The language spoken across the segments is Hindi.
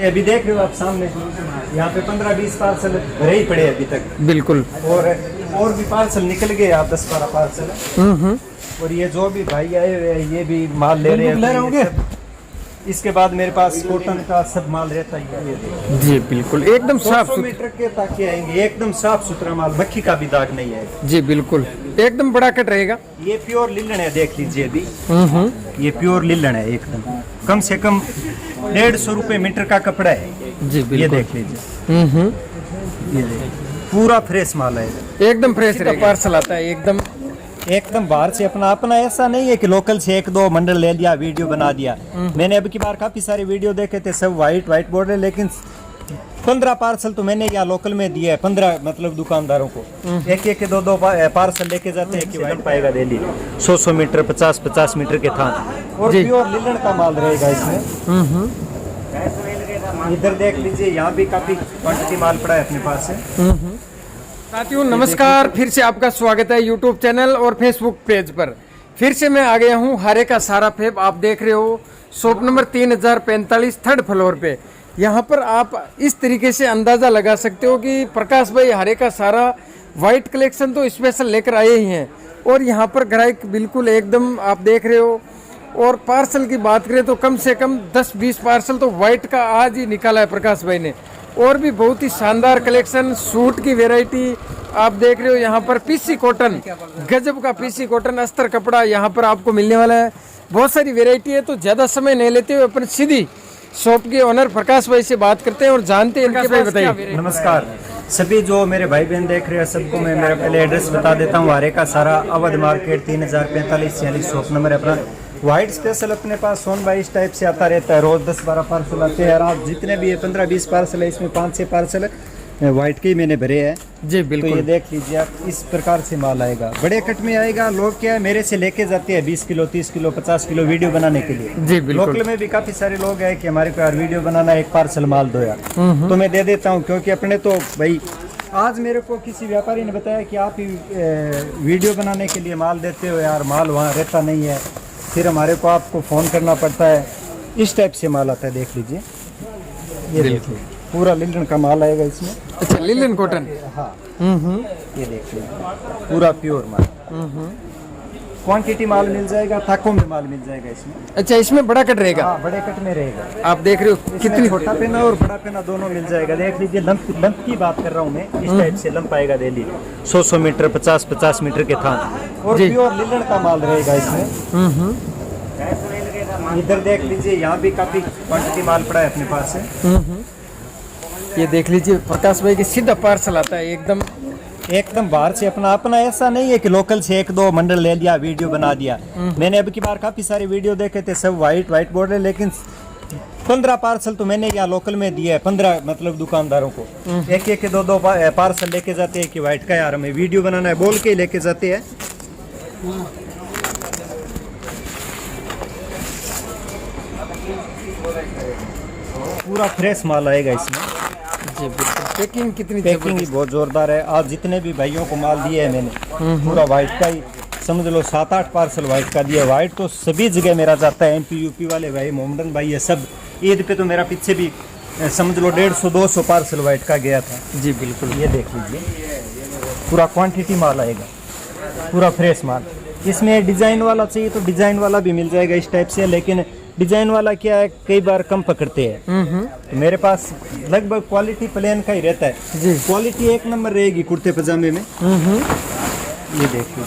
अभी देख रहे हो आप सामने, यहाँ पे 15-20 पार्सल भरे ही पड़े अभी तक। बिल्कुल। और भी पार्सल निकल गए, आप 10-12 पार्सल। और ये जो भी भाई आए हुए हैं ये भी माल ले रहे हैं। इसके बाद मेरे पास कॉटन का सब माल रहता है जी। बिल्कुल एकदम साफ मीटर के ताकि आएंगे, एकदम साफ सुथरा माल, मक्खी का भी दाग नहीं है जी। बिल्कुल एकदम बड़ा कट रहेगा। ये प्योर लिलन है, देख लीजिए अभी। ये प्योर लिलन है एकदम, कम से कम 150 रुपए मीटर का कपड़ा है जी। बिल्कुल। ये देख लीजिए। ये देखिए पूरा फ्रेश माल है, एकदम फ्रेश रहेगा। पार्सल आता है एकदम बाहर से अपना ऐसा नहीं है कि लोकल से 1-2 मंडल ले लिया, वीडियो बना दिया। मैंने अब की बार काफी सारे वीडियो देखे थे, सब वाइट बॉर्डर, लेकिन 15 पार्सल तो मैंने यहाँ लोकल में दिया है। 15 मतलब दुकानदारों को एक 2 पार्सल लेके जाते हैं कि वाइट पाएगा डेली 100 मीटर 50 मीटर के थान। और प्योर लिलन का माल रहेगा इसमें। इधर देख लीजिए, यहाँ भी काफी क्वांटिटी माल पड़ा है अपने पास है। साथियों नमस्कार, फिर से आपका स्वागत है यूट्यूब चैनल और फेसबुक पेज पर। फिर से मैं आ गया हूँ हारे का सारा फेब। आप देख रहे हो शॉप नंबर 3045 3rd फ्लोर पे। यहाँ पर आप इस तरीके से अंदाज़ा लगा सकते हो कि प्रकाश भाई हारे का सारा वाइट कलेक्शन तो स्पेशल लेकर आए ही हैं। और यहाँ पर ग्राहक बिल्कुल एकदम आप देख रहे हो। और पार्सल की बात करें तो कम से कम 10-20 पार्सल तो वाइट का आज ही निकाला है प्रकाश भाई ने। और भी बहुत ही शानदार कलेक्शन, सूट की वैरायटी आप देख रहे हो। यहाँ पर पीसी कॉटन, गजब का पीसी कॉटन अस्तर कपड़ा यहाँ पर आपको मिलने वाला है। बहुत सारी वैरायटी है, तो ज़्यादा समय नहीं लेते हुए अपन सीधी शॉप के ओनर प्रकाश भाई से बात करते हैं और जानते हैं इनके पास बताइए। नमस्कार सभी जो मेरे भाई बहन देख रहे हैं, सबको मैं मेरा पहले एड्रेस बता देता हूँ। हारे का सारा अवध मार्केट 3045 शॉप नंबर है अपना। वाइट स्पेशल अपने पास सोन भाई इस टाइप से आता रहता है, रोज 10-12 पार्सल आते हैं। और आप जितने भी 15-20 पार्सल है, इसमें 5-6 पार्सल वाइट के ही मैंने भरे हैं जी। बिल्कुल। तो ये देख लीजिए आप, इस प्रकार से माल आएगा, बड़े कट में आएगा। लोग क्या है मेरे से लेके जाते हैं 20 किलो 30 किलो 50 किलो वीडियो बनाने के लिए जी। बिल्कुल। लोकल में भी काफी सारे लोग हैं कि हमारे को यार वीडियो बनाना, एक पार्सल माल दो यार, तो मैं दे देता हूँ। क्योंकि अपने तो भाई आज मेरे को किसी व्यापारी ने बताया कि आप ही वीडियो बनाने के लिए माल देते हो यार, माल वहाँ रहता नहीं है, फिर हमारे को आपको फ़ोन करना पड़ता है। इस टाइप से माल आता है, देख लीजिए। ये देखिए पूरा लिलन का माल आएगा इसमें। अच्छा, लिलन कॉटन। हाँ। ये देख लीजिए पूरा प्योर माल। क्वांटिटी माल मिल जाएगा, थाकों में माल मिल जाएगा इसमें। अच्छा, इसमें बड़ा कट रहेगा। हाँ, बड़े कट में रहेगा। आप देख रहे हो कितनी छोटा पेना और बड़ा पेना दोनों मिल जाएगा। देख लीजिए लंप की बात कर रहा हूँ मैं, इस टाइप से लंप आएगा डेली 100 मीटर 50 मीटर के थान। और प्योर लिलन का माल रहेगा इसमें। इधर देख लीजिए, यहाँ भी काफी क्वांटिटी माल पड़ा है अपने पास है। ये देख लीजिए प्रकाश भाई की सीधा पार्सल आता है एकदम बाहर से अपना ऐसा नहीं है कि लोकल से 1-2 मंडल ले लिया, वीडियो बना दिया। मैंने अब की बार काफी सारे वीडियो देखे थे, सब वाइट बॉर्डर, लेकिन 15 पार्सल तो मैंने यहाँ लोकल में दिया है। 15 मतलब दुकानदारों को एक 2 पार्सल लेके जाते हैं कि वाइट का यार हमें वीडियो बनाना है, बोल के ही लेके जाते हैं। पूरा फ्रेश माल आएगा इसमें जी। बिल्कुल। पैकिंग कितनी, पैकिंग ही बहुत जोरदार है। आज जितने भी भाइयों को माल दिए है मैंने, पूरा वाइट का ही समझ लो 7-8 पार्सल वाइट का दिया। वाइट तो सभी जगह मेरा जाता है, MP UP वाले भाई, मोहम्मदन भाई, ये सब। ईद पे तो मेरा पीछे भी समझ लो 150-200 पार्सल वाइट का गया था जी। बिल्कुल। ये देख लीजिए पूरा क्वांटिटी माल आएगा, पूरा फ्रेश माल। इसमें डिजाइन वाला चाहिए तो डिजाइन वाला भी मिल जाएगा इस टाइप से, लेकिन डिजाइन वाला क्या है कई बार कम पकड़ते हैं। तो मेरे पास लगभग क्वालिटी प्लेन का ही रहता है जी। क्वालिटी एक नंबर रहेगी कुर्ते पजामे में। ये देखिए,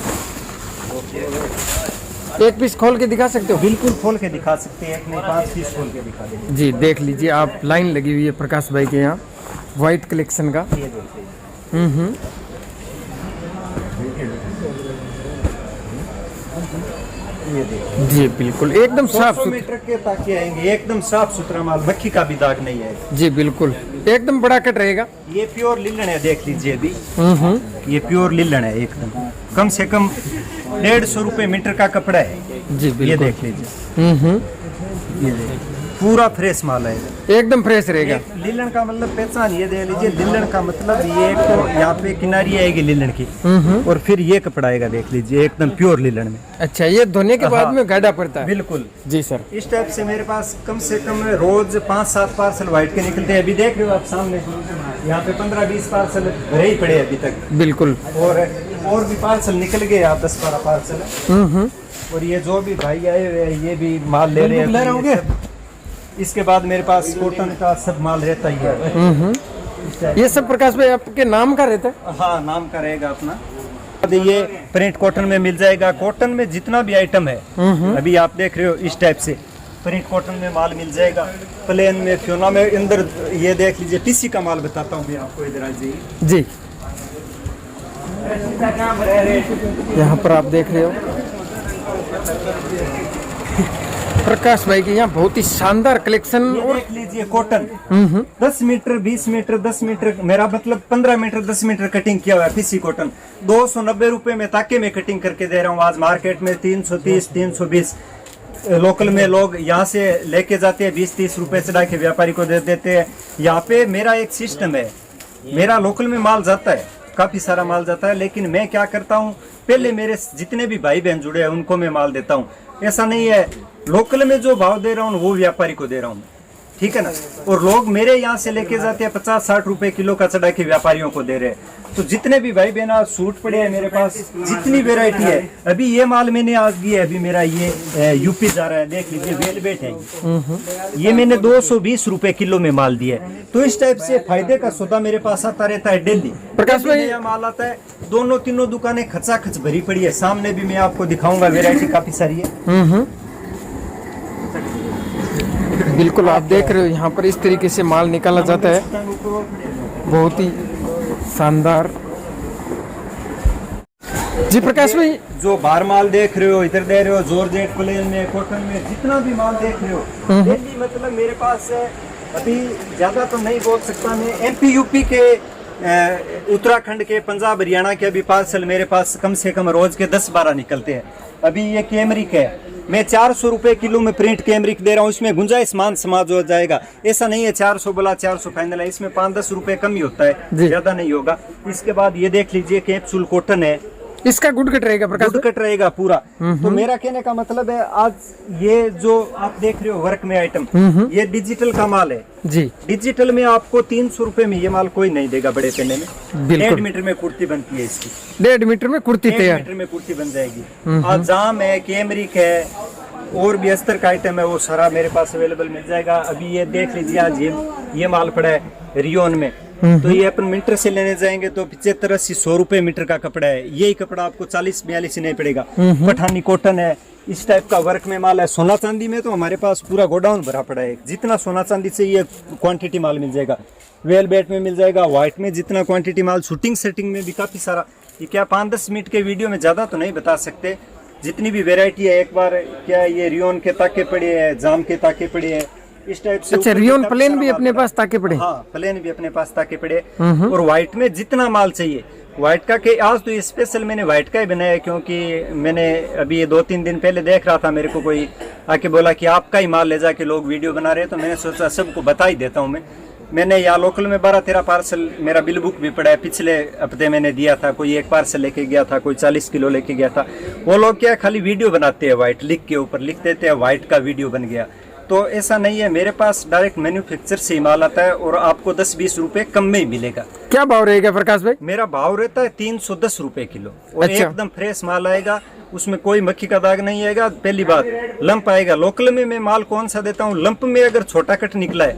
एक पीस खोल के दिखा सकते हो? बिल्कुल खोल के दिखा सकते हैं, एक नहीं 5 पीस खोल के दिखा देंगे जी। देख लीजिए आप, लाइन लगी हुई है प्रकाश भाई के यहाँ वाइट कलेक्शन का। ये देखिए जी। बिल्कुल एकदम साफ मीटर के ताकि आएंगे, एकदम साफ सुथरा माल, मक्खी का भी दाग नहीं है जी। बिल्कुल एकदम बड़ा कट रहेगा। ये प्योर लिलन है, देख लीजिए अभी। ये प्योर लिलन है एकदम, कम से कम 150 रुपए मीटर का कपड़ा है जी। बिल्कुल। ये देख लीजिए। ये देखिए पूरा फ्रेश माल है। एकदम फ्रेश रहेगा। लीलन का मतलब पहचान ये दे लीजिए, लीलन का मतलब ये तो यहाँ पे किनारी आएगी लीलन की, और फिर ये कपड़ा आएगा, देख लीजिए एकदम प्योर लीलन में। अच्छा, ये धोने के बाद में गाढ़ा पड़ता है। बिल्कुल जी सर। इस टाइप से मेरे पास कम से कम रोज 5-7 पार्सल व्हाइट के निकलते हैं। अभी देख रहे हो आप सामने, यहाँ पे 15-20 पार्सल भरे ही पड़े अभी तक। बिल्कुल। और भी पार्सल निकल गए, आप 10-12 पार्सल। और ये जो भी भाई आए हुए हैं ये भी माल ले रहे हैं। इसके बाद मेरे पास कॉटन का सब माल रहता ही है। ये सब प्रकाश भाई आपके नाम का रहता है? हाँ, नाम का रहेगा अपना। ये प्रिंट कॉटन में मिल जाएगा। कॉटन में जितना भी आइटम है अभी आप देख रहे हो इस टाइप से प्रिंट कॉटन में माल मिल जाएगा। प्लेन में, फ्योना में, अंदर ये देख लीजिए टीसी का माल बताता हूँ मैं आपको, इधर आ जाइए जी। यहाँ पर आप देख रहे हो प्रकाश भाई के यहाँ बहुत ही शानदार कलेक्शन। और देख लीजिए कॉटन 10 मीटर, 20 मीटर, 10 मीटर, मेरा मतलब 15 मीटर 10 मीटर कटिंग किया हुआ है। पीसी कॉटन 290 रुपए में ताके में कटिंग करके दे रहा हूँ। आज मार्केट में 330, 320। लोकल में लोग यहाँ से लेके जाते हैं, 20-30 रुपए चढ़ा के व्यापारी को दे देते हैं। यहाँ पे मेरा एक सिस्टम है, मेरा लोकल में माल जाता है, काफी सारा माल जाता है, लेकिन मैं क्या करता हूँ, पहले मेरे जितने भी भाई बहन जुड़े हैं उनको मैं माल देता हूँ। ऐसा नहीं है लोकल में जो भाव दे रहा हूँ वो व्यापारी को दे रहा हूँ, ठीक है ना। और लोग मेरे यहाँ से लेके जाते हैं 50-60 रुपए किलो का चढ़ा के व्यापारियों को दे रहे हैं। तो जितने भी भाई बहन सूट पड़े हैं मेरे पास, जितनी वेरायटी है, अभी ये माल मैंने आज दिया है, अभी मेरा ये यूपी जा रहा है, देख लीजिए वेलवेट है ये मैंने 220 रुपए किलो में माल दिया है। तो इस टाइप से फायदे का सौदा मेरे पास आता रहता है डेली। प्रकाश भाई, नया माल आता है, दोनों तीनों दुकानें खचाखच भरी पड़ी है। सामने भी मैं आपको दिखाऊंगा, वेरायटी काफी सारी है। बिल्कुल, आप देख रहे हो यहाँ पर इस तरीके से माल निकाला जाता है, बहुत ही शानदार। जी प्रकाश भाई, जो बाहर माल देख रहे हो, इधर दे रहे हो, जॉर्जेट, प्लेन में, कॉटन में, जितना भी माल देख रहे हो डेली, मतलब मेरे पास अभी ज्यादा तो नहीं बोल सकता मैं, MP UP के, उत्तराखंड के, पंजाब हरियाणा के अभी पार्सल मेरे पास कम से कम रोज के 10-12 निकलते हैं। अभी ये कैमरिक है, मैं 400 रुपए किलो में प्रिंट कैमरिक दे रहा हूँ। इसमें गुंजाइश मान समाज हो जाएगा, ऐसा नहीं है 400 बोला 400 फाइनल है। इसमें 5-10 रुपए कम ही होता है, ज्यादा नहीं होगा। इसके बाद ये देख लीजिए कैप्सूल कॉटन है, इसका गुड कट रहेगा प्रकाश, गुड कट रहेगा पूरा। तो मेरा कहने का मतलब है, आज ये जो आप देख रहे हो वर्क में आइटम, ये डिजिटल का माल है जी। डिजिटल में आपको 300 रुपए में ये माल कोई नहीं देगा बड़े पेने में। 1.5 मीटर में कुर्ती बनती है इसकी, 1.5 मीटर में कुर्ती तैयार, 1 मीटर में कुर्ती बन जाएगी। आज जाम है, कैमरिक है, और भी अस्तर का आइटम है, वो सारा मेरे पास अवेलेबल मिल जाएगा। अभी ये देख लीजिए, आज ये माल पड़ा है रियोन में, तो ये अपन मीटर से लेने जाएंगे तो 75-80-100 रुपए मीटर का कपड़ा है। यही कपड़ा आपको 40-42 नहीं पड़ेगा। पठानी कॉटन है, इस टाइप का वर्क में माल है। सोना चांदी में तो हमारे पास पूरा गोडाउन भरा पड़ा है, जितना सोना चांदी से ये क्वांटिटी माल मिल जाएगा। वेलवेट में मिल जाएगा, व्हाइट में जितना क्वांटिटी माल, शूटिंग सेटिंग में भी काफी सारा। ये क्या 5-10 मिनट के वीडियो में ज्यादा तो नहीं बता सकते, जितनी भी वेरायटी है। एक बार क्या ये रियोन के ताके पड़े हैं, जाम के ताके पड़े हैं, इस टाइप से। अच्छा, रियोन प्लेन भी अपने पास ताके पड़े? हाँ, प्लेन भी अपने पास ताके पड़े। और व्हाइट में जितना माल चाहिए, व्हाइट का के आज तो ये स्पेशल मैंने व्हाइट का ही बनाया, क्योंकि मैंने अभी ये 2-3 दिन पहले देख रहा था, मेरे को कोई आके बोला कि आपका ही माल ले जाके लोग वीडियो बना रहे हैं, तो मैंने सोचा सबको बता ही देता हूँ। मैंने यहाँ लोकल में 12-13 पार्सल, मेरा बिल बुक भी पड़ा है, पिछले हफ्ते मैंने दिया था। कोई एक पार्सल लेके गया था, कोई 40 किलो लेके गया था। वो लोग क्या खाली वीडियो बनाते हैं, व्हाइट लिख के ऊपर लिख देते हैं, व्हाइट का वीडियो बन गया। तो ऐसा नहीं है, मेरे पास डायरेक्ट मैन्युफैक्चर से ही माल आता है, और आपको 10-20 रुपए कम में ही मिलेगा। क्या भाव रहेगा प्रकाश भाई? मेरा भाव रहता है 310 रुपए किलो, और अच्छा। एकदम फ्रेश माल आएगा, उसमें कोई मक्खी का दाग नहीं आएगा। पहली बात, लंप आएगा। लोकल में मैं माल कौन सा देता हूँ, लंप में अगर छोटा कट निकला है,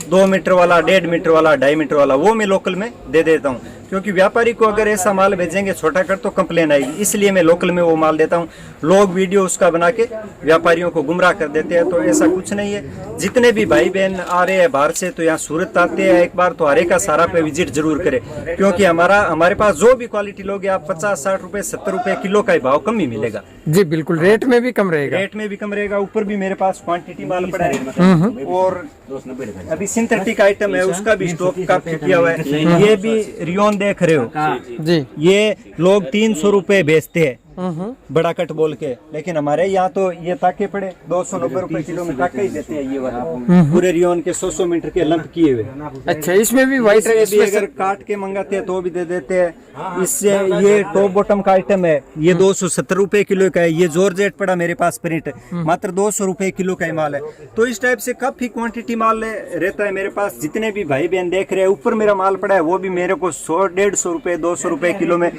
2 मीटर वाला, 1.5 मीटर वाला, 2.5 मीटर वाला, वो मैं लोकल में दे देता हूँ। क्योंकि व्यापारी को अगर ऐसा माल भेजेंगे छोटा कट तो कंप्लेन आएगी, इसलिए मैं लोकल में वो माल देता हूँ। लोग वीडियो उसका बना के व्यापारियों को गुमराह कर देते हैं, तो ऐसा कुछ नहीं है। जितने भी भाई बहन आ रहे हैं बाहर से, तो यहाँ सूरत आते हैं एक बार, तो हरे का सारा पे विजिट जरूर करें, क्योंकि हमारे पास जो भी क्वालिटी लोगे आप 50-60 रुपए 70 रुपए किलो का ही भाव कम ही मिलेगा जी। बिल्कुल, रेट में भी कम रहेगा, रेट में भी कम रहेगा। ऊपर भी मेरे पास क्वांटिटी माल पड़ा है, और अभी सिंथेटिक आइटम है, उसका भी स्टॉक काफी किया हुआ है। ये भी रियोन देख रहे हो जी। ये लोग 300 रुपए बेचते हैं, बड़ा कट बोल के। लेकिन हमारे यहाँ तो ये ताके पड़े 290 रुपए किलो में ताके ही देते हैं ये वाला, पूरे रियोन के 100 मीटर के लंप किए हुए। अच्छा, इसमें भी व्हाइट भी अगर काट के मंगाते हैं तो भी दे देते हैं। इससे ये टॉप बॉटम का आइटम है, ये 270 रुपए किलो का है। ये जॉर्जेट पड़ा मेरे पास प्रिंट, मात्र 200 रुपए किलो का ही माल है। तो इस टाइप से काफी क्वांटिटी माल रहता है मेरे पास। जितने भी भाई बहन देख रहे हैं, ऊपर मेरा माल पड़ा है वो भी मेरे को 100-150 रुपए 200 रुपए किलो में,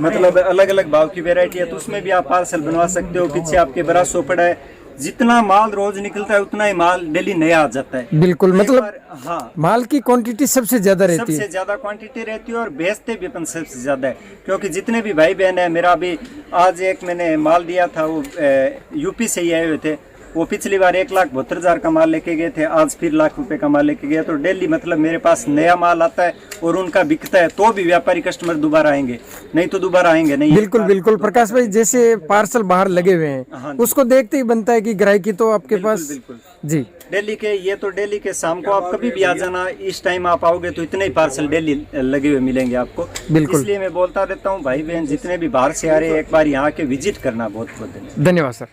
मतलब अलग अलग भाव की वेरायटी है। तो उसमें भी आप पार्सल बनवा सकते हो। पीछे आपके 1200 पड़ा है। जितना माल रोज निकलता है उतना ही माल डेली नया आ जाता है। बिल्कुल, मतलब हाँ, माल की क्वांटिटी सबसे ज्यादा रहती है। सबसे ज्यादा क्वांटिटी रहती है और बेचते भी अपन सबसे ज्यादा है। क्योंकि जितने भी भाई बहन है, मेरा भी आज एक मैंने माल दिया था, वो यूपी से ही आए हुए थे। वो पिछली बार 1,72,000 का माल लेके गए थे, आज फिर लाख रुपए का माल लेके गए। तो डेली मतलब मेरे पास नया माल आता है और उनका बिकता है, तो भी व्यापारी कस्टमर दोबारा आएंगे, नहीं तो दोबारा आएंगे नहीं। बिल्कुल बिल्कुल प्रकाश भाई, जैसे पार्सल बाहर लगे हुए हैं, हाँ, उसको देखते ही बनता है कि ग्राहकी तो आपके पास। बिल्कुल जी, डेली के, ये तो डेली के शाम को आप कभी भी आ जाना, इस टाइम आप आओगे तो इतने ही पार्सल डेली लगे हुए मिलेंगे आपको। बिल्कुल। इसलिए मैं बोलता रहता हूँ भाई बहन जितने भी बाहर से आ रहे हैं, एक बार यहाँ के विजिट करना। बहुत बहुत धन्यवाद। धन्यवाद सर।